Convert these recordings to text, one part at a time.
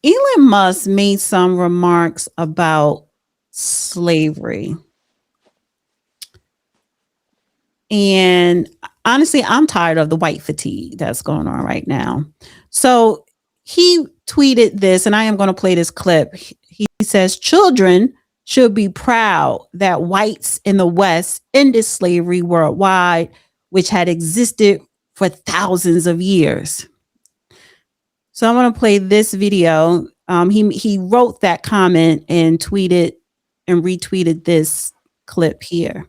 Elon Musk made some remarks about slavery. And honestly, I'm tired of the white fatigue that's going on right now. So he tweeted this, and I am going to play this clip. He says, children should be proud that whites in the West ended slavery worldwide, which had existed for thousands of years. So I want to play this video. He wrote that comment and tweeted and retweeted this clip here.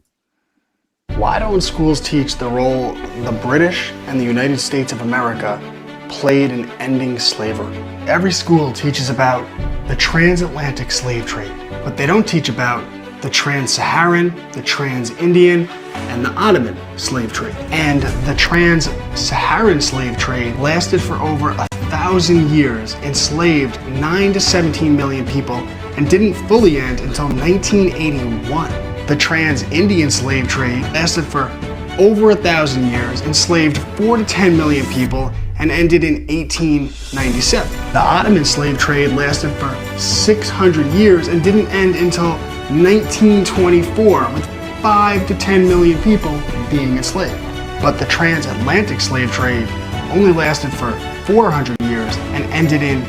Why don't schools teach the role the British and the United States of America played in ending slavery? Every school teaches about the transatlantic slave trade, but they don't teach about the trans-Saharan, the trans-Indian, and the Ottoman slave trade. And the trans-Saharan slave trade lasted for over 1,000 years, enslaved 9 to 17 million people, and didn't fully end until 1981. The trans-Indian slave trade lasted for over 1,000 years, enslaved 4 to 10 million people, and ended in 1897. The Ottoman slave trade lasted for 600 years and didn't end until 1924, with 5 to 10 million people being enslaved. But the transatlantic slave trade only lasted for 400 years and ended in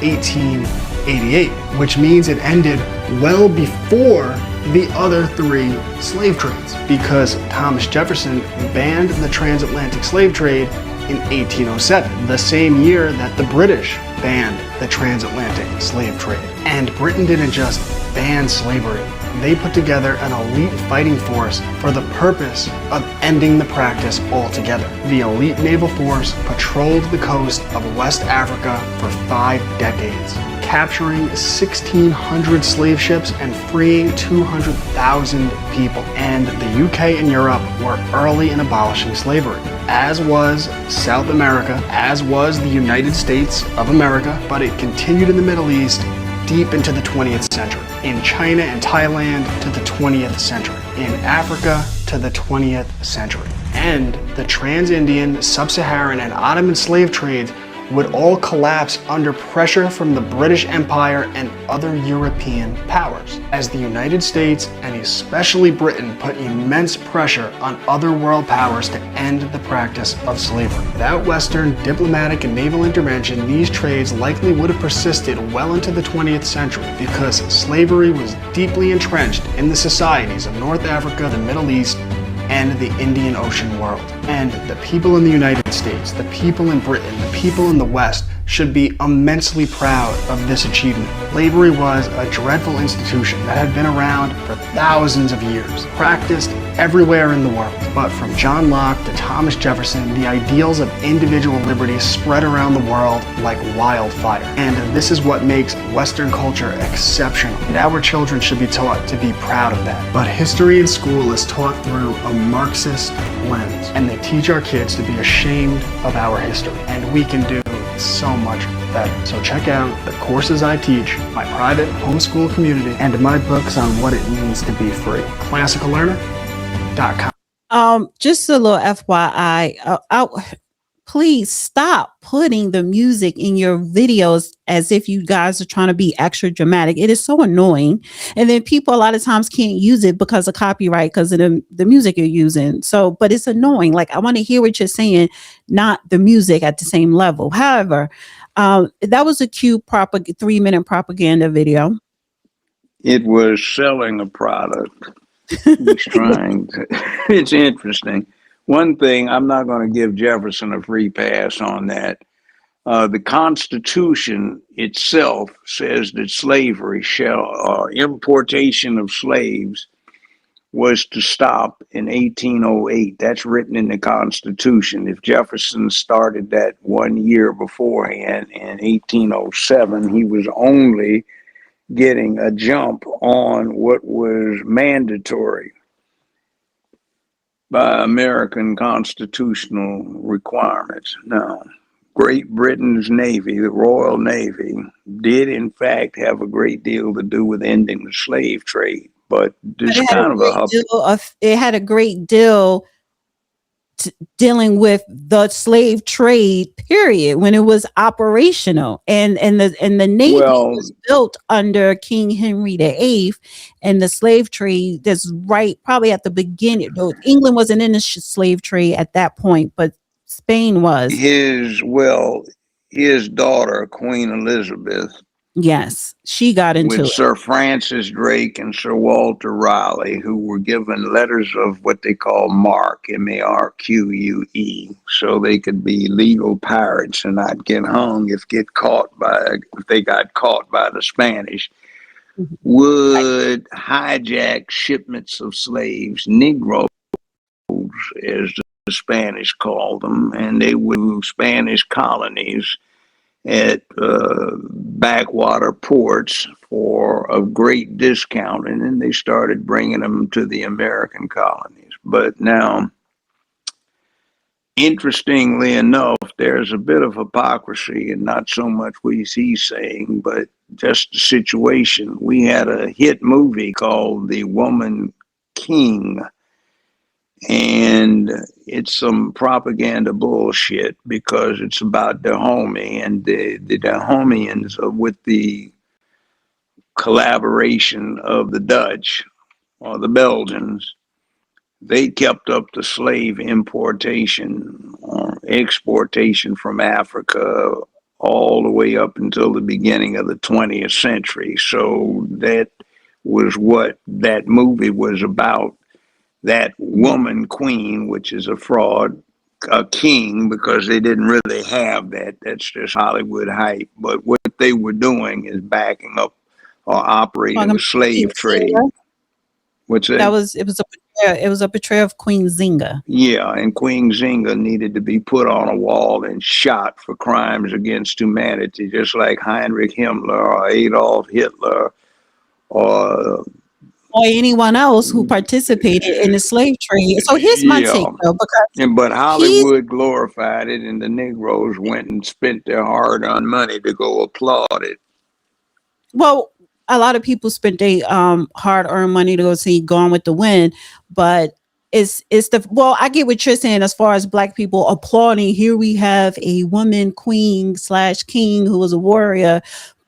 1888, which means it ended well before the other three slave trades, because Thomas Jefferson banned the transatlantic slave trade in 1807, the same year that the British banned the transatlantic slave trade. And Britain didn't just ban slavery, they put together an elite fighting force for the purpose of ending the practice altogether. The elite naval force patrolled the coast of West Africa for 5 decades, capturing 1,600 slave ships and freeing 200,000 people. And the UK and Europe were early in abolishing slavery, as was South America, as was the United States of America, but it continued in the Middle East deep into the 20th century, in China and Thailand to the 20th century, in Africa to the 20th century. And the trans-Indian, sub-Saharan, and Ottoman slave trades would all collapse under pressure from the British Empire and other European powers, as the United States and especially Britain put immense pressure on other world powers to end the practice of slavery. Without Western diplomatic and naval intervention, these trades likely would have persisted well into the 20th century, because slavery was deeply entrenched in the societies of North Africa, the Middle East, and the Indian Ocean world. And the people in the United States, the people in Britain, the people in the West should be immensely proud of this achievement. Slavery was a dreadful institution that had been around for thousands of years, practiced everywhere in the world. But from John Locke to Thomas Jefferson, the ideals of individual liberty spread around the world like wildfire. And this is what makes Western culture exceptional. And our children should be taught to be proud of that. But history in school is taught through a Marxist lens, and they teach our kids to be ashamed of our history. And we can do so much better. So check out the courses I teach, my private homeschool community, and my books on what it means to be free. ClassicalLearner.com. Just a little FYI, please stop putting the music in your videos as if you guys are trying to be extra dramatic. It is so annoying. And then people a lot of times can't use it because of copyright, because of the music you're using. So, but it's annoying. Like, I want to hear what you're saying, not the music at the same level. However, that was a cute 3-minute propaganda video. It was selling a product. He's trying to, it's interesting. One thing, I'm not going to give Jefferson a free pass on that. The Constitution itself says that slavery importation of slaves was to stop in 1808. That's written in the Constitution. If Jefferson started that 1 year beforehand in 1807, he was only getting a jump on what was mandatory by American constitutional requirements. Now, Great Britain's Navy, the Royal Navy, did in fact have a great deal to do with ending the slave trade, but there's kind of it had a great deal dealing with the slave trade period when it was operational, and the navy Well, was built under King Henry VIII, and the slave trade that's right probably at the beginning, though England wasn't in the slave trade at that point, but Spain was. his daughter, Queen Elizabeth, Yes, she got with into it. Sir Francis Drake and Sir Walter Raleigh, who were given letters of what they call marque, Marque, so they could be legal pirates and not get hung if they got caught by the Spanish. Mhm. Right. Would hijack shipments of slaves, Negroes, as the Spanish called them, and they would do Spanish colonies at backwater ports for a great discount, and then they started bringing them to the American colonies. But now, interestingly enough, there's a bit of hypocrisy, and not so much what he's saying, but just the situation. We had a hit movie called The Woman King, and it's some propaganda bullshit because it's about Dahomey, and the Dahomeans are with the collaboration of the Dutch or the Belgians. They kept up the slave importation or exportation from Africa all the way up until the beginning of the 20th century. So that was what that movie was about. That woman queen, which is a fraud, a king, because they didn't really have that. That's just Hollywood hype. But what they were doing is backing up or Talking operating the about Queen slave trade. Zinga. What's That that? was it was a portrayal of Queen Zinga. Yeah, and Queen Zinga needed to be put on a wall and shot for crimes against humanity, just like Heinrich Himmler or Adolf Hitler or Or anyone else who participated in the slave trade. So here's my yeah. take though, because But he's Hollywood glorified it, and the Negroes went and spent their hard-earned money to go applaud it. well, a lot of people spent their hard earned money to go see Gone with the Wind, but it's the well, I get what you're saying as far as black people applauding. Here we have a woman queen slash king who was a warrior,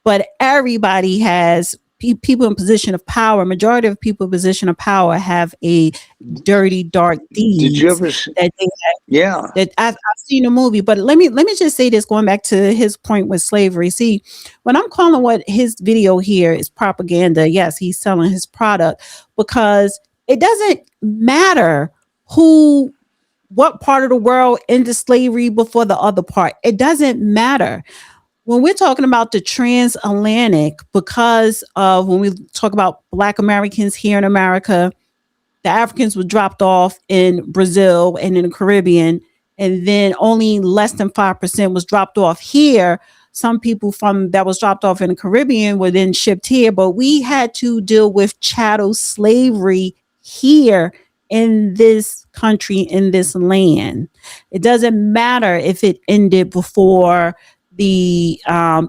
but everybody has people in position of power. Majority of people in position of power have a dirty, dark Did you deeds ever? that they Yeah. that I've seen the movie, but let me just say this, going back to his point with slavery. See, when I'm calling what his video here is propaganda, yes, he's selling his product because it doesn't matter who what part of the world ended slavery before the other part. It doesn't matter. When we're talking about the transatlantic, because of when we talk about black Americans here in America, the Africans were dropped off in Brazil and in the Caribbean, and then only less than 5% was dropped off here. Some people from that was dropped off in the Caribbean were then shipped here, but we had to deal with chattel slavery here in this country, in this land. It doesn't matter if it ended before the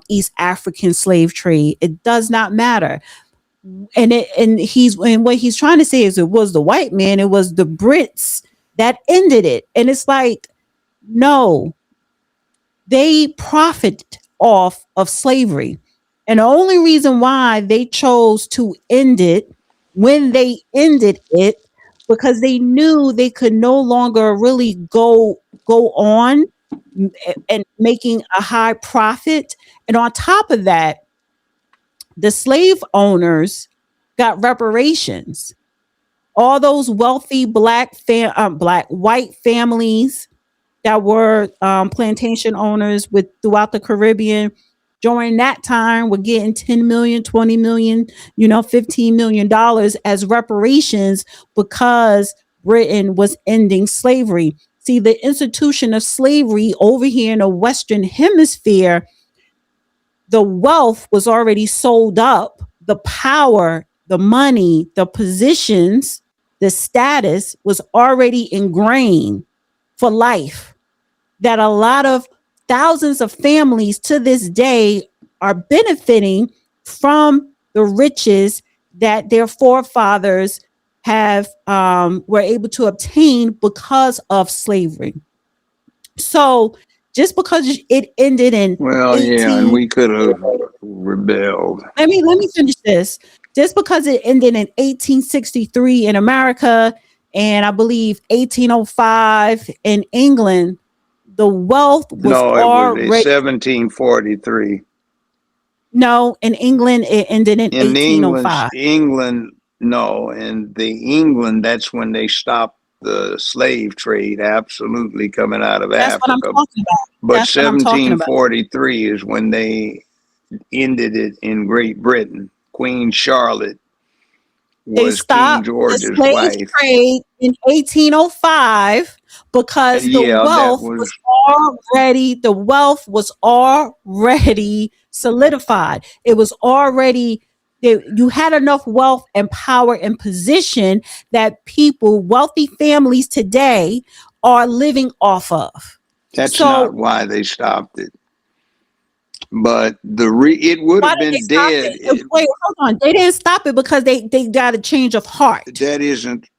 East African slave trade. It does not matter. And what he's trying to say is it was the white man, it was the Brits that ended it. And it's like, no, they profit off of slavery. And the only reason why they chose to end it when they ended it, because they knew they could no longer really go on and making a high profit. And on top of that, the slave owners got reparations. All those wealthy black white families that were plantation owners with throughout the Caribbean during that time were getting 10 million, 20 million, $15 million as reparations because Britain was ending slavery. See, the institution of slavery over here in the Western Hemisphere, the wealth was already sold up, the power, the money, the positions, the status was already ingrained for life. That a lot of thousands of families to this day are benefiting from the riches that their forefathers have were able to obtain because of slavery. So just because it ended in Well, yeah, and 18 we could have rebelled. let me finish this. Just because it ended in 1863 in America and I believe 1805 in England, the wealth was No, it was already 1743. no, in England it ended in In 1805. England, no, in the England, that's when they stopped the slave trade absolutely coming out of That's what I'm Africa. talking about. But That's what I'm talking about. 1743 is when they ended it in Great Britain. Queen Charlotte They was King stopped the George's slave wife. trade in 1805 because Yeah, that was the wealth was already solidified. It was already you had enough wealth and power and position that people, wealthy families today are living off of. that's not So why they stopped it. But it would why have did they been stop dead. it? Wait, hold on. They didn't stop it because they got a change of heart. That isn't,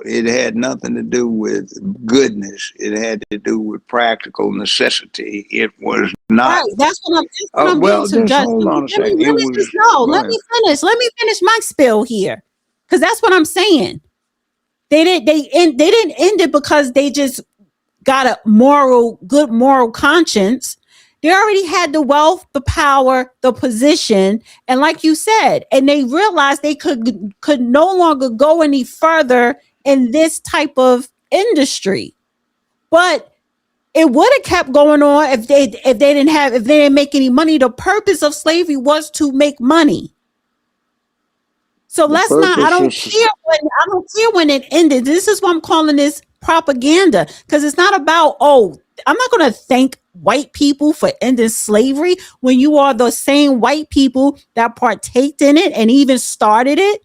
it had nothing to do with goodness. It had to do with practical necessity. It was Right. not. That's what I'm being Well, just suggested. hold on a second. It Let me just was, no, go let ahead. me finish. Let me finish my spill here. Cause that's what I'm saying. They didn't end it because they just got a good moral conscience. They already had the wealth, the power, the position, and like you said, and they realized they could no longer go any further in this type of industry. But it would have kept going on if they didn't make any money. The purpose of slavery was to make money. So The let's not. purpose is, I don't care when it ended. This is why I'm calling this propaganda because it's not about I'm not going to thank white people for ending slavery when you are the same white people that partaked in it and even started it,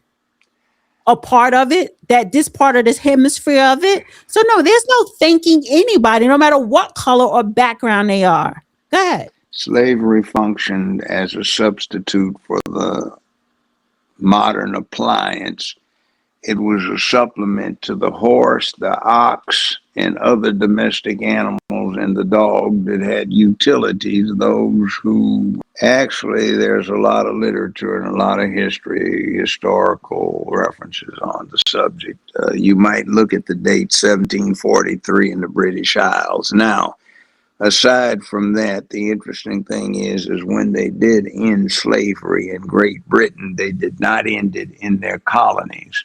a part of it, that this part of this hemisphere of it. So no, there's no thanking anybody, no matter what color or background they are. Go ahead. slavery functioned as a substitute for the modern appliance. It was a supplement to the horse, the ox, and other domestic animals, and the dog that had utilities. Those who actually, there's a lot of literature and a lot of history, historical references on the subject. You might look at the date 1743 in the British Isles. Now, aside from that, the interesting thing is when they did end slavery in Great Britain, they did not end it in their colonies.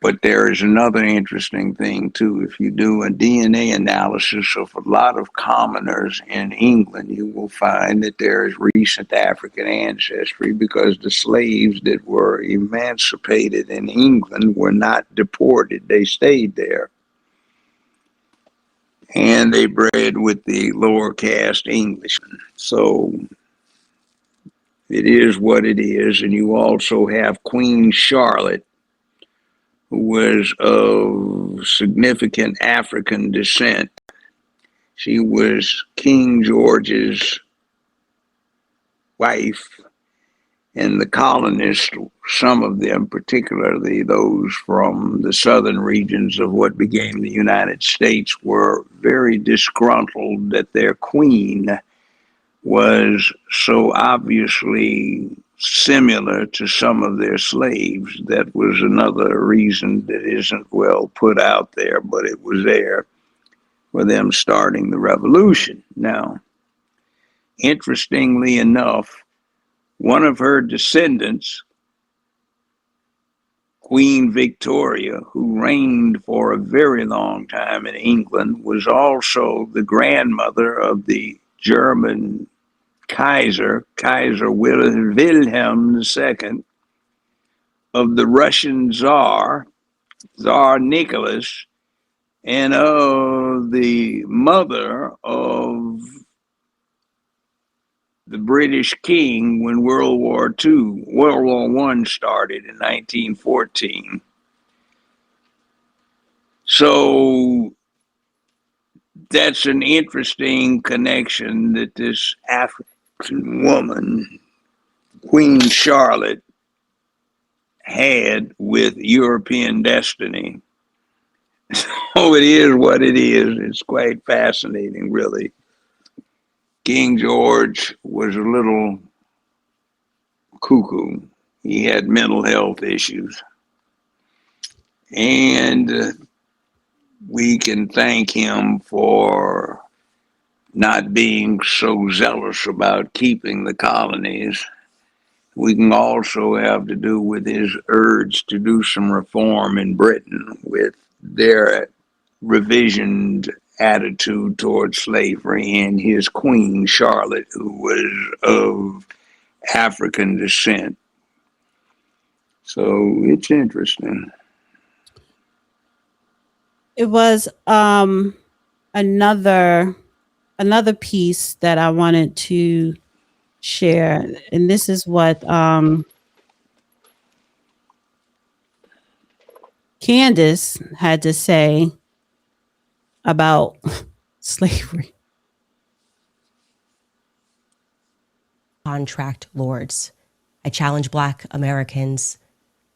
But there is another interesting thing too. If you do a DNA analysis of a lot of commoners in England, you will find that there is recent African ancestry because the slaves that were emancipated in England were not deported. They stayed there. And they bred with the lower caste Englishmen. So it is what it is. And you also have Queen Charlotte, who was of significant African descent. She was King George's wife, and the colonists, some of them, particularly those from the southern regions of what became the United States, were very disgruntled that their queen was so obviously similar to some of their slaves. That was another reason that isn't well put out there, but it was there for them starting the revolution. Now, interestingly enough, one of her descendants, Queen Victoria, who reigned for a very long time in England, was also the grandmother of the German Kaiser Wilhelm II, of the Russian Tsar Nicholas, and of the mother of the British king when World War One started in 1914. So that's an interesting connection that this African woman, Queen Charlotte, had with European destiny. So it is what it is. It's quite fascinating, really. King George was a little cuckoo. He had mental health issues. And we can thank him for not being so zealous about keeping the colonies. We can also have to do with his urge to do some reform in Britain with their revisioned attitude towards slavery and his queen, Charlotte, who was of African descent. So it's interesting. It was another piece that I wanted to share, and this is what Candace had to say about slavery. Contract lords. I challenge Black Americans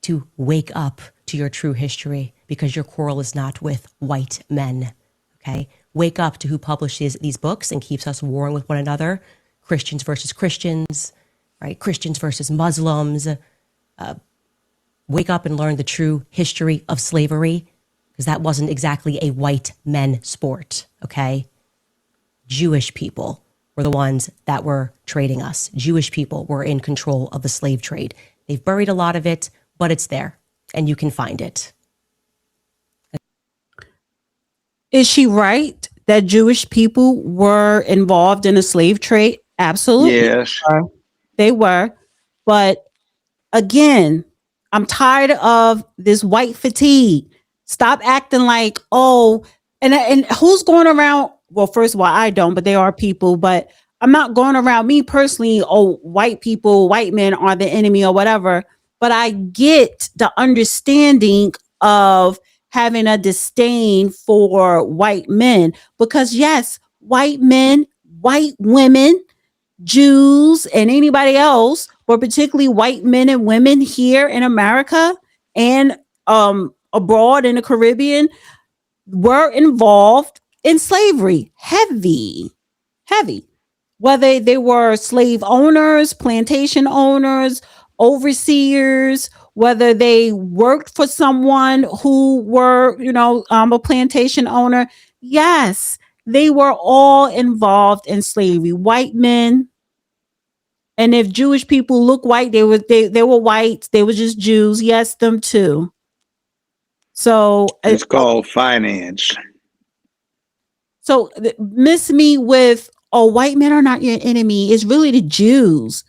to wake up to your true history, because your quarrel is not with white men, okay? Wake up to who publishes these books and keeps us warring with one another. Christians versus Christians, right? Christians versus Muslims. Wake up and learn the true history of slavery, because that wasn't exactly a white men sport, okay? Jewish people were the ones that were trading us. Jewish people were in control of the slave trade. They've buried a lot of it, but it's there and you can find it. Is she right that Jewish people were involved in the slave trade? Absolutely. Yes. They were. But again, I'm tired of this white fatigue. Stop acting like, oh, and who's going around? Well, first of all, I don't, but there are people, but I'm not going around, me personally, oh, white people, white men are the enemy or whatever. But I get the understanding of having a disdain for white men, because yes, white men, white women, Jews, and anybody else, but particularly white men and women here in America and abroad in the Caribbean, were involved in slavery. Heavy. Whether they were slave owners, plantation owners, overseers, whether they worked for someone who were, a plantation owner. Yes, they were all involved in slavery. White men. And if Jewish people look white, they were white. They were just Jews. Yes, them too. So it's called finance. So miss me with, oh, white men are not your enemy. It's really the Jews.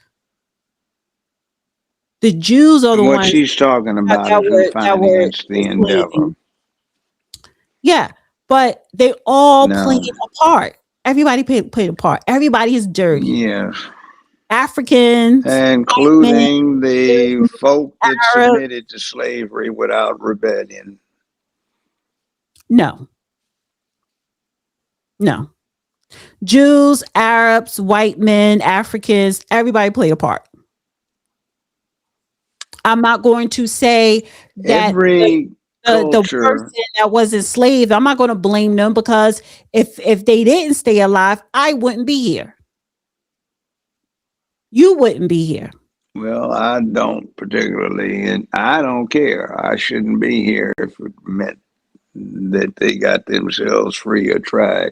The Jews are the what ones. What she's talking about is who financed the endeavor. Yeah, but they all played a part. Everybody played a part. Everybody is dirty. Yes. Africans, including the folk that submitted to slavery without rebellion. No. Jews, Arabs, white men, Africans, everybody played a part. I'm not going to say that the person that was enslaved, I'm not going to blame them, because if they didn't stay alive, I wouldn't be here. You wouldn't be here. Well, I don't particularly, and I don't care. I shouldn't be here if it meant that they got themselves free or tried.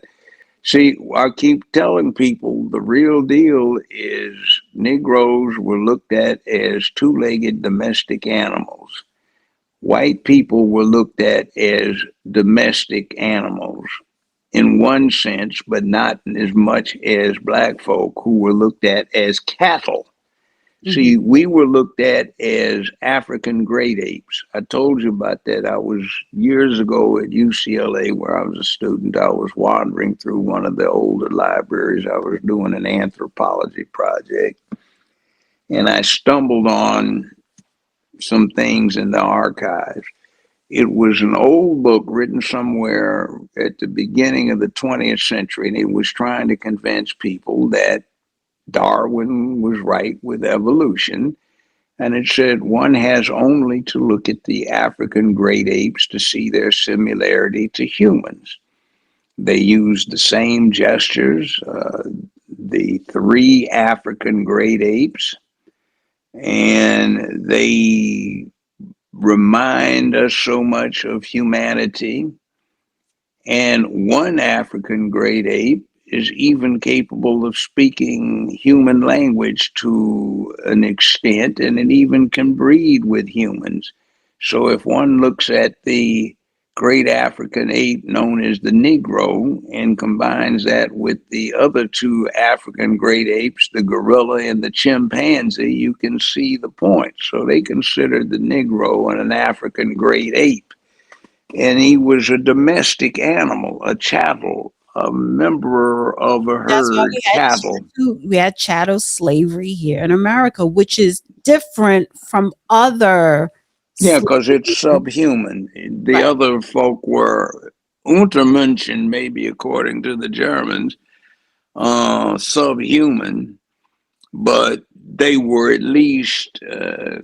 See, I keep telling people the real deal is Negroes were looked at as two-legged domestic animals. White people were looked at as domestic animals in one sense, but not as much as Black folk, who were looked at as cattle. See, we were looked at as African great apes. I told you about that. I was years ago at UCLA, where I was a student. I was wandering through one of the older libraries. I was doing an anthropology project, and I stumbled on some things in the archives. It was an old book written somewhere at the beginning of the 20th century, and it was trying to convince people that Darwin was right with evolution, And it said one has only to look at the African great apes to see their similarity to humans. They used the same gestures, the three African great apes, and they remind us so much of humanity. And one African great ape is even capable of speaking human language to an extent, and it even can breed with humans. So if one looks at the great African ape known as the Negro and combines that with the other two African great apes, the gorilla and the chimpanzee, you can see the point. So they considered the Negro an African great ape. And he was a domestic animal, a chattel, a member of a That's why herd, cattle. we had chattel slavery here in America, which is different from other Yeah, because it's slavery. subhuman. The Right. other folk were Untermenschen, maybe according to the Germans, subhuman, but they were at least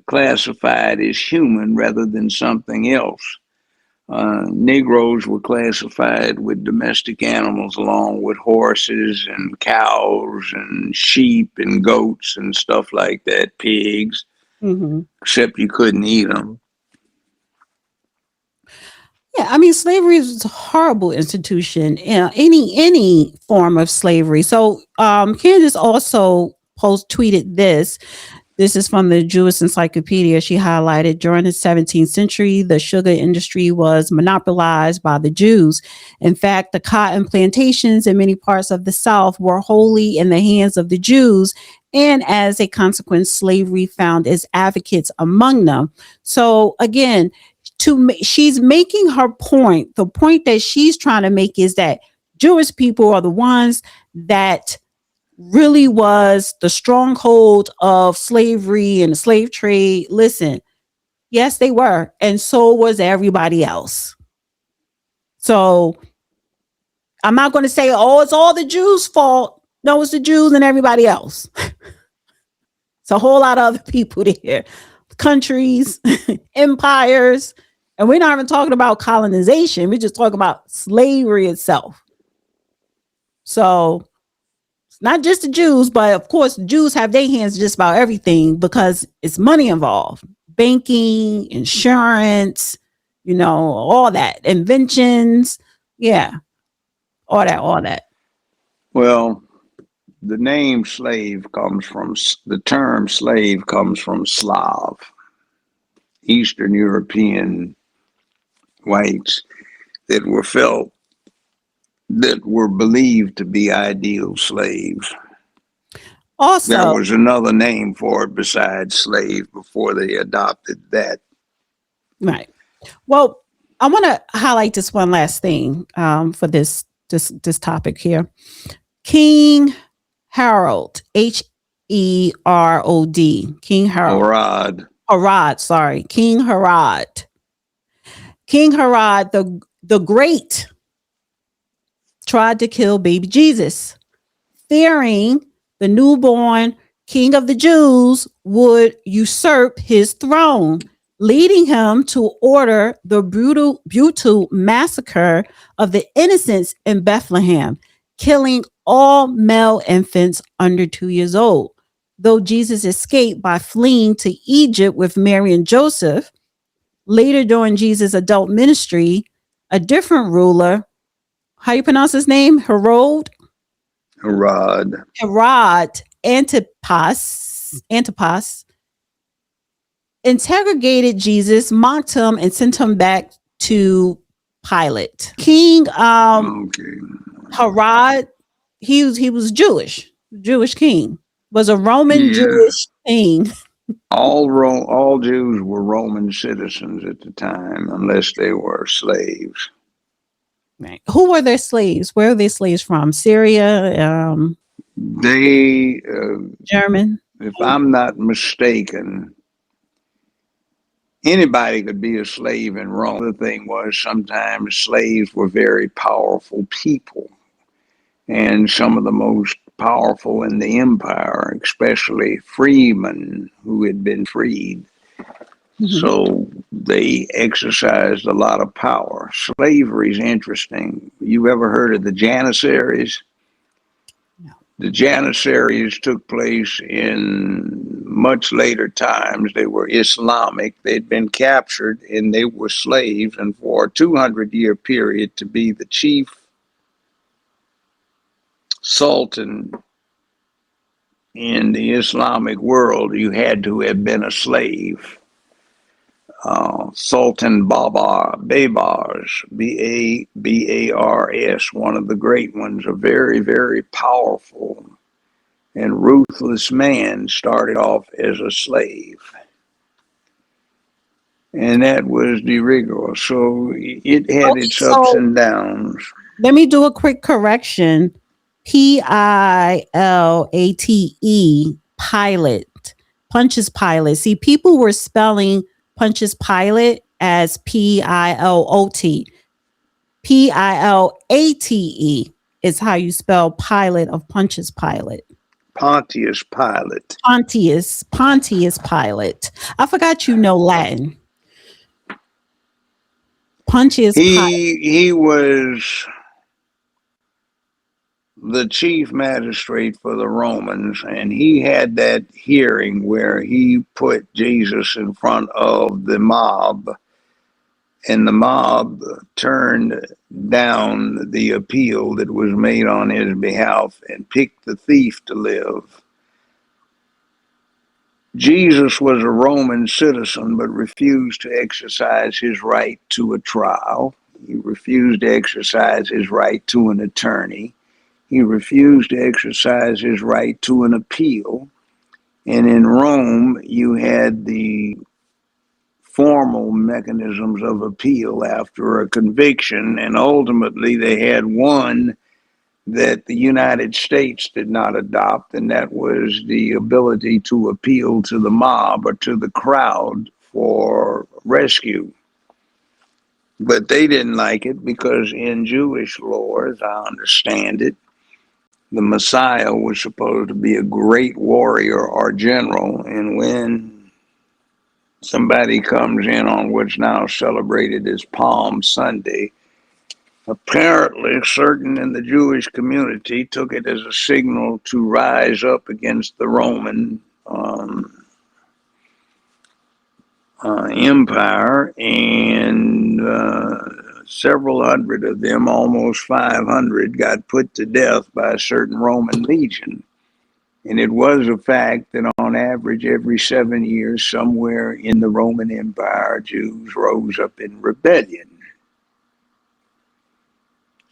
classified as human rather than something else. Negroes were classified with domestic animals along with horses and cows and sheep and goats and stuff like that, pigs, Hmm. except you couldn't eat them. Yeah, I mean, slavery is a horrible institution. Any form of slavery. So, Candace also post tweeted this. This is from the Jewish Encyclopedia. She highlighted during the 17th century, the sugar industry was monopolized by the Jews. In fact, the cotton plantations in many parts of the South were wholly in the hands of the Jews. And as a consequence, slavery found its advocates among them. So, again, she's making her point. The point that she's trying to make is that Jewish people are the ones that really was the stronghold of slavery and the slave trade. Listen, yes, they were. And so was everybody else. So I'm not going to say, oh, it's all the Jews' fault. No, it's the Jews and everybody else. It's a whole lot of other people there, countries, empires. And we're not even talking about colonization. We're just talking about slavery itself. So not just the Jews, but of course, the Jews have their hands just about everything because it's money involved. Banking, insurance, all that. Inventions. Yeah. All that. Well, the name slave comes from, the term slave comes from Slav, Eastern European whites that were believed to be ideal slaves. Also, There was another name for it besides slave before they adopted that. right. Well, I want to highlight this one last thing for this topic here. King Harold, Herod, King Harold. Herod, sorry. King Herod. King Herod the Great tried to kill baby Jesus, fearing the newborn king of the Jews would usurp his throne, leading him to order the brutal massacre of the innocents in Bethlehem, killing all male infants under 2 years old. Though Jesus escaped by fleeing to Egypt with Mary and Joseph, later during Jesus' adult ministry, a different ruler, how you pronounce his name? Herod Antipas interrogated Jesus, mocked him, and sent him back to Pilate. King Herod, he was Jewish king, was a Roman Jewish king. All Jews were Roman citizens at the time, unless they were slaves. Right. Who were their slaves? Where are their slaves from? Syria, They German. If I'm not mistaken, anybody could be a slave in Rome. The thing was, sometimes slaves were very powerful people, and some of the most powerful in the empire, especially freemen who had been freed. Mhm. So they exercised a lot of power. Slavery is interesting. You ever heard of the Janissaries? No. The Janissaries took place in much later times. They were Islamic. They'd been captured and they were slaves. And for a 200-year period, to be the chief sultan in the Islamic world, you had to have been a slave. Sultan Babars, Bars, one of the great ones, a very, very powerful and ruthless man, started off as a slave. And that was de rigueur. So it had its ups So and downs. let me do a quick correction. Pilate, pilot, Pontius Pilate. See, people were spelling Pontius Pilate as Pilot. Pilate is how you spell pilot of Pontius Pilate. Pontius Pilate. Pontius Pilate. I forgot you know Latin. Pontius Pilate. He was the chief magistrate for the Romans, and he had that hearing where he put Jesus in front of the mob, and the mob turned down the appeal that was made on his behalf and picked the thief to live. Jesus was a Roman citizen, but refused to exercise his right to a trial. He refused to exercise his right to an attorney. He refused to exercise his right to an appeal. And in Rome, you had the formal mechanisms of appeal after a conviction, and ultimately they had one that the United States did not adopt, and that was the ability to appeal to the mob or to the crowd for rescue. But they didn't like it because in Jewish lore, as I understand it, the Messiah was supposed to be a great warrior or general, and when somebody comes in on what's now celebrated as Palm Sunday, apparently, certain in the Jewish community took it as a signal to rise up against the Roman Empire, and several hundred of them, almost 500, got put to death by a certain Roman legion. And it was a fact that on average, every 7 years, somewhere in the Roman Empire, Jews rose up in rebellion.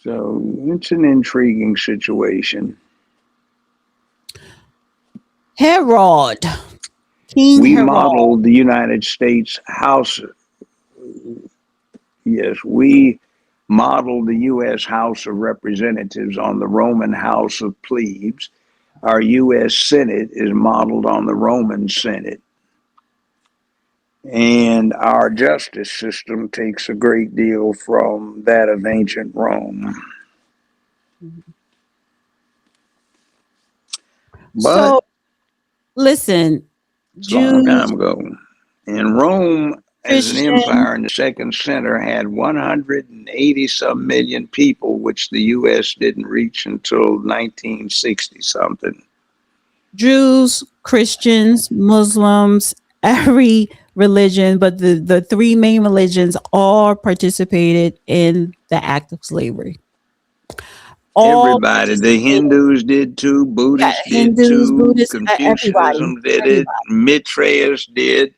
So it's an intriguing situation. Herod. King We Herod. modeled the United States House. Yes, we modeled the U.S. House of Representatives on the Roman House of Plebes. Our U.S. Senate is modeled on the Roman Senate. And our justice system takes a great deal from that of ancient Rome. But So listen, it's a long Jews, time ago. And Rome, as an Christian, empire in the second center, had 180 some million people, which the U.S. didn't reach until 1960 something. Jews, Christians, Muslims, every religion, but the three main religions all participated in the act of slavery. All Everybody, the participated. Hindus did too, Yeah, Buddhists did Hindus, too, Buddhists, everybody, Confucianism did it, everybody, Mitraillus did.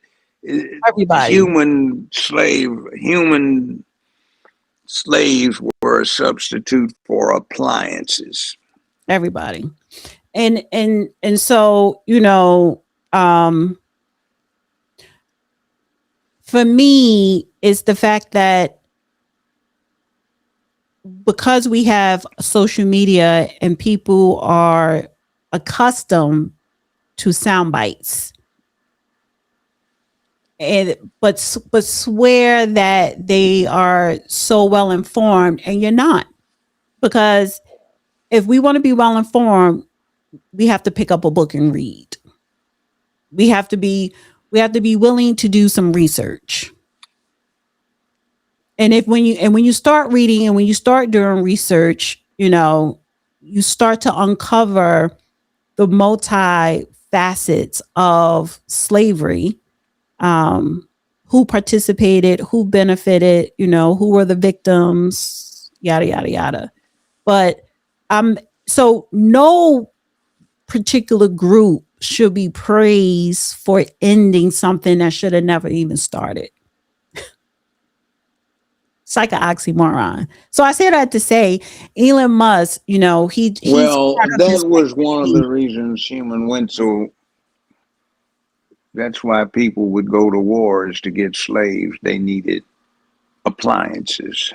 everybody, Human slaves were a substitute for appliances. everybody. And so, for me, it's the fact that because we have social media and people are accustomed to sound bites and but swear that they are so well informed, and you're not. Because if we want to be well informed, we have to pick up a book and read. We have to be willing to do some research. And when you start reading and when you start doing research, you start to uncover the multi facets of slavery, who participated, who benefited, who were the victims, yada yada yada. But so no particular group should be praised for ending something that should have never even started. It's like an oxymoron. So I say that to say Elon Musk, he's Well, part of that this. was one of the reasons human went so. That's why people would go to wars to get slaves. They needed appliances.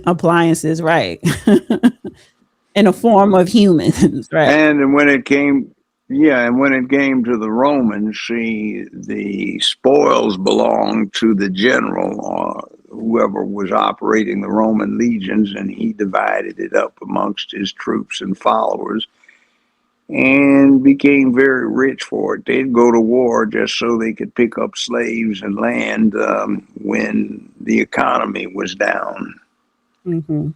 Appliances, right? In a form of humans, right? And when it came, yeah, and when it came to the Romans, see, the spoils belonged to the general or whoever was operating the Roman legions, and he divided it up amongst his troops and followers and became very rich for it. They'd go to war just so they could pick up slaves and land when the economy was down. Mm-hmm.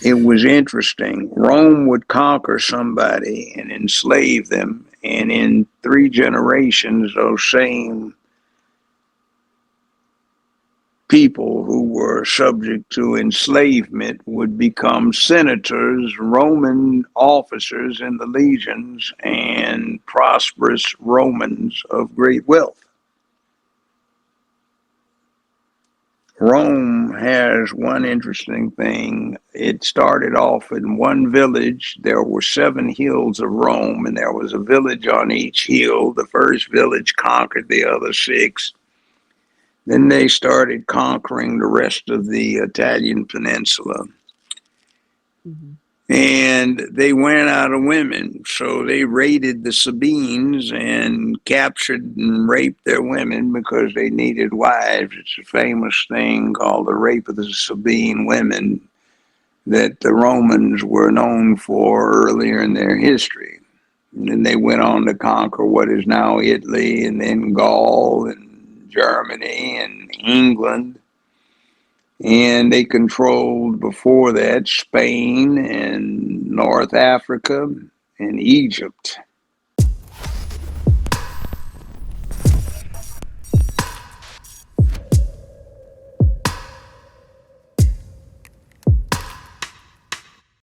It was interesting. Rome would conquer somebody and enslave them, and in 3 generations, those same people who were subject to enslavement would become senators, Roman officers in the legions, and prosperous Romans of great wealth. Rome has one interesting thing. It started off in one village. There were 7 hills of Rome, and there was a village on each hill. The first village conquered the other 6. Then they started conquering the rest of the Italian peninsula. Mm-hmm. And they ran out of women, so they raided the Sabines and captured and raped their women because they needed wives. It's a famous thing called the rape of the Sabine women that the Romans were known for earlier in their history. And then they went on to conquer what is now Italy, and then Gaul and Germany and England. And they controlled before that Spain and North Africa and Egypt.